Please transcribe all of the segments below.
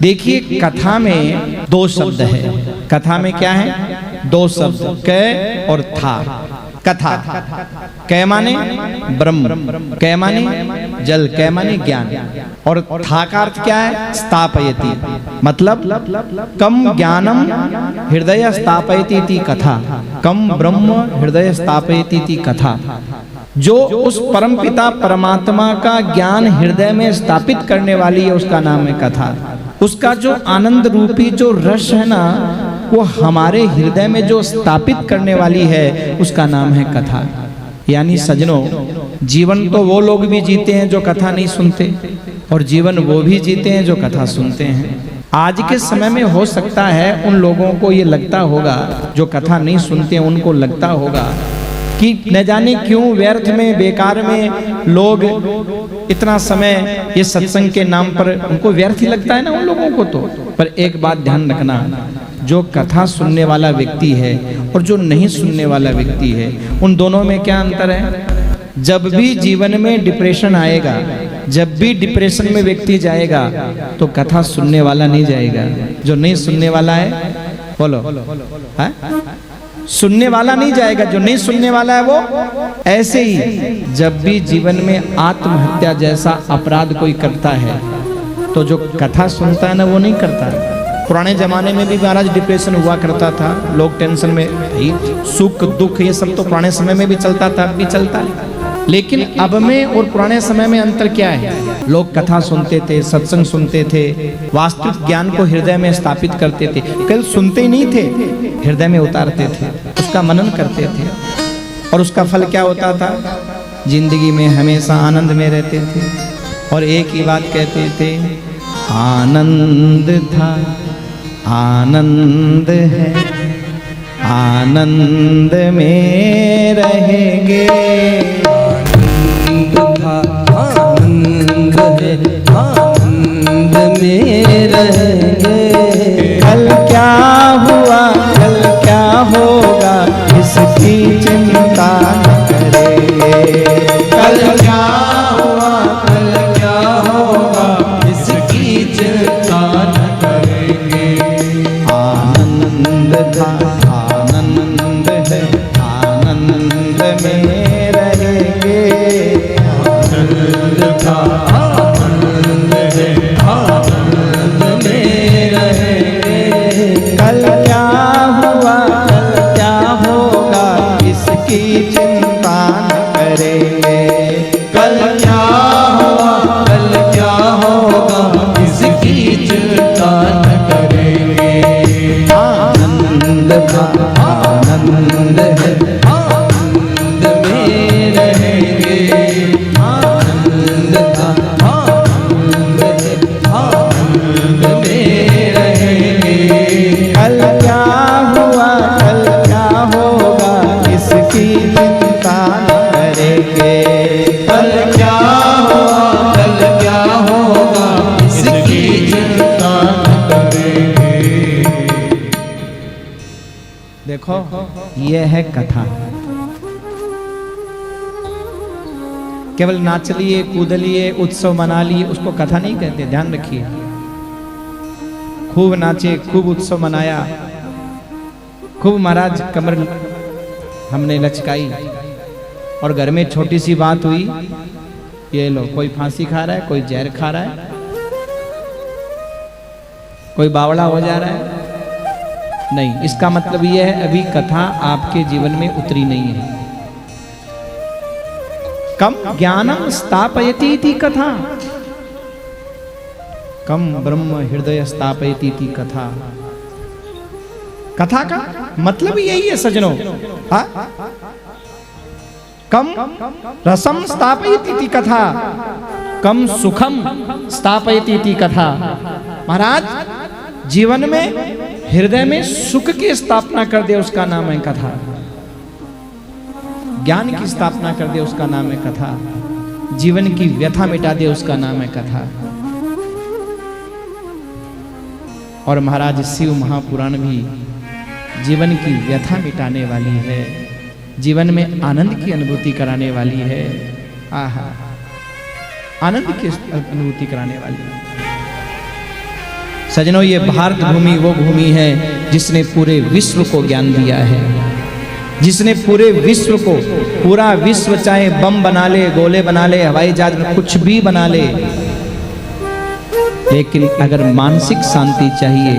देखिए कथा में दो शब्द है। कथा में क्या है? दो शब्द, कै और था। कथा, कै माने ब्रह्म, कै माने जल, कै माने ज्ञान, और था का अर्थ क्या है? स्थापयति, मतलब कम ज्ञानम हृदय स्थापयति इति कथा, कम ब्रह्म हृदय स्थापयति इति कथा। जो उस परमपिता परमात्मा का ज्ञान हृदय में स्थापित करने वाली है उसका नाम है कथा। उसका जो आनंद रूपी जो रस है ना, वो हमारे हृदय में जो स्थापित करने वाली है उसका नाम है कथा। यानी सजनों, जीवन तो वो लोग भी जीते हैं जो कथा नहीं सुनते, और जीवन वो भी जीते हैं जो कथा सुनते हैं। आज के समय में हो सकता है उन लोगों को ये लगता होगा, जो कथा नहीं सुनते हैं उनको लगता होगा कि न जाने क्यों व्यर्थ में बेकार में लोग इतना समय ये सत्संग के नाम पर, उनको व्यर्थ ही लगता है ना उन लोगों को। तो पर एक बात ध्यान रखना, जो कथा सुनने वाला व्यक्ति है और जो नहीं सुनने वाला व्यक्ति है, उन दोनों में क्या अंतर है? जब भी जीवन में डिप्रेशन आएगा, जब भी डिप्रेशन में व्यक्ति जाएगा, तो कथा सुनने वाला नहीं जाएगा। जो नहीं सुनने वाला है, बोलो, है? सुनने वाला नहीं जाएगा। जो नहीं सुनने वाला है वो ऐसे ही जब भी जीवन में आत्महत्या जैसा अपराध कोई करता है, तो जो कथा सुनता है ना वो नहीं करता। पुराने जमाने में भी महाराज डिप्रेशन हुआ करता था, लोग टेंशन में, सुख दुख ये सब तो पुराने समय में भी चलता था, अब भी चलता है। लेकिन अब में और पुराने समय में अंतर क्या है? लोग कथा सुनते थे, सत्संग सुनते थे, वास्तविक ज्ञान को हृदय में स्थापित करते थे। कल सुनते ही नहीं थे, हृदय में उतारते थे, उसका मनन करते थे, और उसका फल क्या होता था? जिंदगी में हमेशा आनंद में रहते थे, और एक ही बात कहते थे, आनंद था, आनंद है, आनंद में रहेंगे। आनंद है, आनंद में रहेंगे। कल क्या हुआ, कल क्या होगा, इसकी चिंता न करेंगे। कल क्या हुआ, कल क्या होगा, इसकी चिंता न करेंगे। आनंद था, आनंद है, आनंद में रहेंगे। आनंद था, आनंद है, आनंद में रहेंगे। कल क्या हुआ, कल क्या होगा, इसकी चिंता न करेंगे। कल क्या हुआ, कल क्या होगा, इसकी चिंता न करेंगे। आनंद था, आनंद है, आनंद में रहेंगे। आनंद था, आनंद है, आनंद में रहेंगे। कल क्या हुआ, कल क्या होगा, इसकी चिंता न करेंगे। कल क्या हुआ, कल क्या होगा, इसकी चिंता न करेंगे। देखो, यह है कथा। केवल नाच लिए, कूद लिए, उत्सव मना लिए, उसको कथा नहीं कहते, ध्यान रखिए। खूब नाचे, खूब उत्सव मनाया, खूब महाराज कमर हमने लचकाई, और घर में छोटी सी बात हुई, ये लो, कोई फांसी खा रहा है, कोई जहर खा रहा है, कोई बावड़ा हो जा रहा है। नहीं, इसका मतलब यह है अभी कथा आपके जीवन में उतरी नहीं है। कम ज्ञानम स्थापयति इति कथा, कम ब्रह्म हृदय स्थापयति इति कथा। कथा का मतलब यही है सजनों। कम रसम स्थापयति इति कथा, कम सुखम स्थापयति इति कथा। महाराज, जीवन में हृदय में सुख की स्थापना कर दे, उसका नाम है कथा। ज्ञान की स्थापना कर दे, उसका नाम है कथा। जीवन की व्यथा मिटा दे, उसका नाम है कथा। और महाराज शिव महापुराण भी जीवन की व्यथा मिटाने वाली है, जीवन में आनंद की अनुभूति कराने वाली है। आहा, आनंद की अनुभूति कराने वाली है। सजनों, ये भारत भूमि वो भूमि है जिसने पूरे विश्व को ज्ञान दिया है, जिसने पूरे विश्व को, पूरा विश्व चाहे बम बना ले, गोले बना ले, हवाई जहाज में कुछ भी बना ले, लेकिन अगर मानसिक शांति चाहिए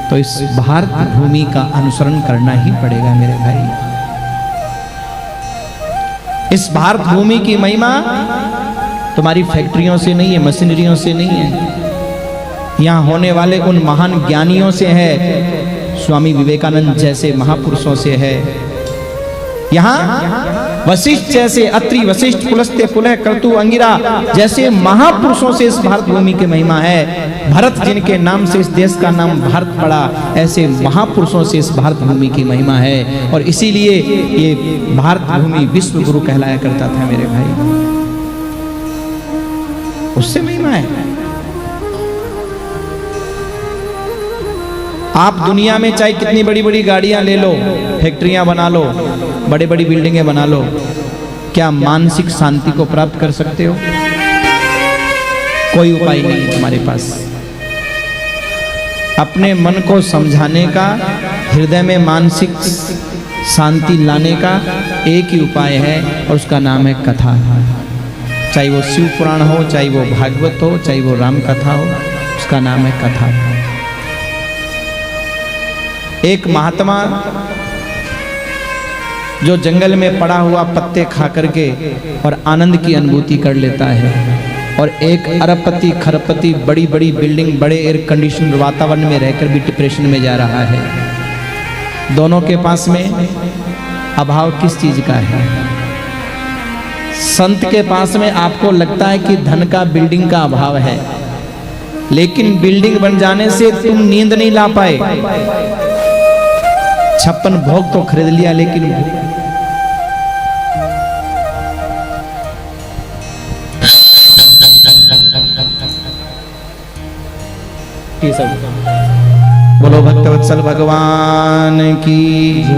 तो इस भारत भूमि का अनुसरण करना ही पड़ेगा मेरे भाई। इस भारत भूमि की महिमा तुम्हारी फैक्ट्रियों से नहीं है, मशीनरियों से नहीं है, यहाँ होने वाले उन महान ज्ञानियों से है, स्वामी विवेकानंद जैसे महापुरुषों से है। यहाँ वशिष्ठ जैसे, अत्रि वशिष्ठ पुलस्त्य पुलह क्रतु अंगिरा जैसे महापुरुषों से इस भारत भूमि की महिमा है। भरत जिनके नाम से इस देश का नाम भारत पड़ा, ऐसे महापुरुषों से इस भारत भूमि की महिमा है। और इसीलिए ये भारत भूमि विश्व गुरु कहलाया करता था मेरे भाई, उससे महिमा है। आप दुनिया में चाहे कितनी बड़ी बड़ी गाड़ियां ले लो, फैक्ट्रियां बना लो, बड़ी बड़ी बिल्डिंगें बना लो, क्या मानसिक शांति को प्राप्त कर सकते हो? कोई उपाय नहीं है तुम्हारे पास। अपने मन को समझाने का, हृदय में मानसिक शांति लाने का एक ही उपाय है और उसका नाम है कथा। चाहे वो शिव पुराण हो, चाहे वो भागवत हो, चाहे वो राम कथा हो, उसका नाम है कथा। एक महात्मा जो जंगल में पड़ा हुआ पत्ते खा करके और आनंद की अनुभूति कर लेता है, और एक अरबपति खरबपति बड़ी बड़ी बिल्डिंग, बड़े एयर कंडीशन वातावरण में रहकर भी डिप्रेशन में जा रहा है। दोनों के पास में अभाव किस चीज का है? संत के पास में आपको लगता है कि धन का, बिल्डिंग का अभाव है, लेकिन बिल्डिंग बन जाने से तुम नींद नहीं ला पाए। 56 भोग तो खरीद लिया, लेकिन ये सब बोलो भक्तवत्सल भगवान की जय।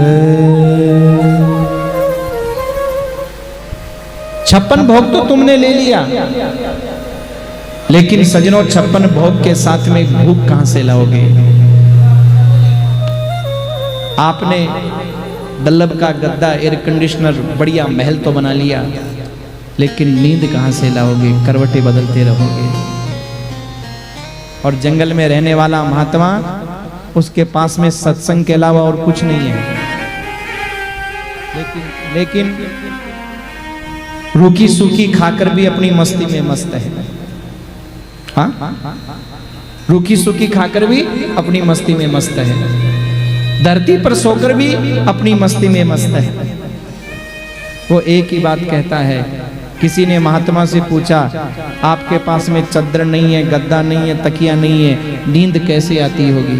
56 भोग तो तुमने ले लिया, लेकिन सजनों 56 भोग के साथ में भूख कहां से लाओगे? आपने डल्लब का गद्दा, एयर कंडीशनर, बढ़िया महल तो बना लिया, लेकिन नींद कहां से लाओगे? करवटें बदलते रहोगे। और जंगल में रहने वाला महात्मा, उसके पास में सत्संग के अलावा और कुछ नहीं है, लेकिन रूखी सूखी खाकर भी अपनी मस्ती में मस्त है। हाँ, रूखी सूखी खाकर भी अपनी मस्ती में मस्त है, धरती पर सोकर भी अपनी मस्ती में मस्त है। वो एक ही बात कहता है। किसी ने महात्मा से पूछा, आपके पास में चद्दर नहीं है, गद्दा नहीं है, तकिया नहीं है, नींद कैसे आती होगी?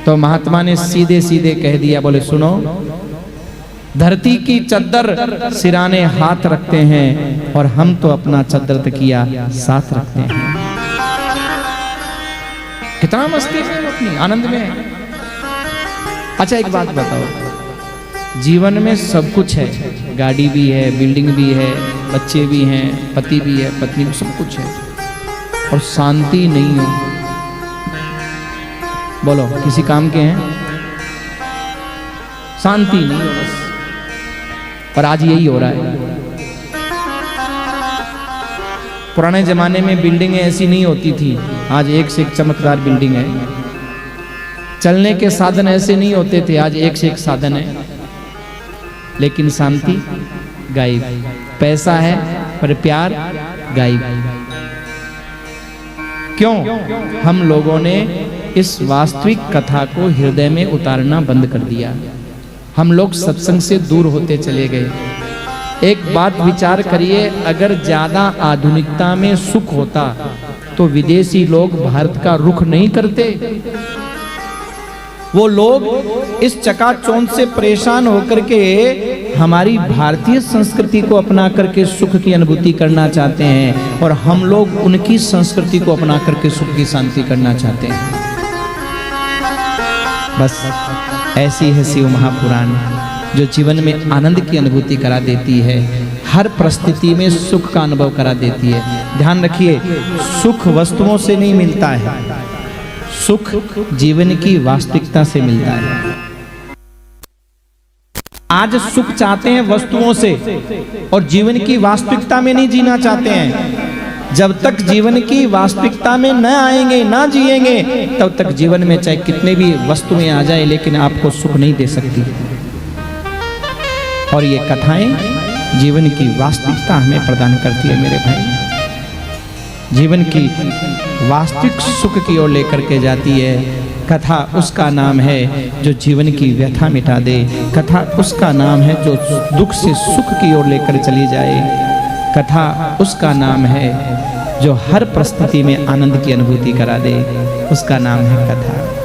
तो महात्मा ने सीधे सीधे कह दिया, बोले सुनो, धरती की चद्दर सिराने हाथ रखते हैं और हम तो अपना चद्दर तकिया साथ रखते हैं। कितना मस्ती में, अपनी आनंद में है। अच्छा एक बात बताओ, जीवन में सब कुछ है, गाड़ी भी है, बिल्डिंग भी है, बच्चे भी हैं, पति भी है, पत्नी भी, सब कुछ है, और शांति नहीं हो। बोलो किसी काम के हैं, शांति नहीं हो बस। और आज यही हो रहा है। पुराने जमाने में बिल्डिंगें ऐसी नहीं होती थी, आज एक से एक चमकदार बिल्डिंग है। चलने के साधन ऐसे नहीं होते थे, आज एक से एक साधन है, लेकिन शांति गायब। पैसा है पर प्यार गायब। क्यों? हम लोगों ने इस वास्तविक कथा को हृदय में उतारना बंद कर दिया। हम लोग सत्संग से दूर होते चले गए। एक बात विचार करिए, अगर ज्यादा आधुनिकता में सुख होता तो विदेशी लोग भारत का रुख नहीं करते। वो लोग इस चकाचौंध से परेशान होकर के हमारी भारतीय संस्कृति को अपना करके सुख की अनुभूति करना चाहते हैं, और हम लोग उनकी संस्कृति को अपना करके सुख की शांति करना चाहते हैं। बस ऐसी है शिव महापुराण, जो जीवन में आनंद की अनुभूति करा देती है, हर परिस्थिति में सुख का अनुभव करा देती है। ध्यान रखिए, सुख वस्तुओं से नहीं मिलता है, सुख जीवन की वास्तविकता से मिलता है। आज सुख चाहते हैं वस्तुओं से और जीवन की वास्तविकता में नहीं जीना चाहते हैं। जब तक जीवन की वास्तविकता में न आएंगे, न जिएंगे, तब तक जीवन में चाहे कितने भी वस्तुएं आ जाए, लेकिन आपको सुख नहीं दे सकती। और ये कथाएं जीवन की वास्तविकता हमें प्रदान करती है मेरे भाई। जीवन की वास्तविक सुख की ओर लेकर के जाती है। कथा उसका नाम है जो जीवन की व्यथा मिटा दे। कथा उसका नाम है जो दुख से सुख की ओर लेकर चली जाए। कथा उसका नाम है जो हर परिस्थिति में आनंद की अनुभूति करा दे। उसका नाम है कथा।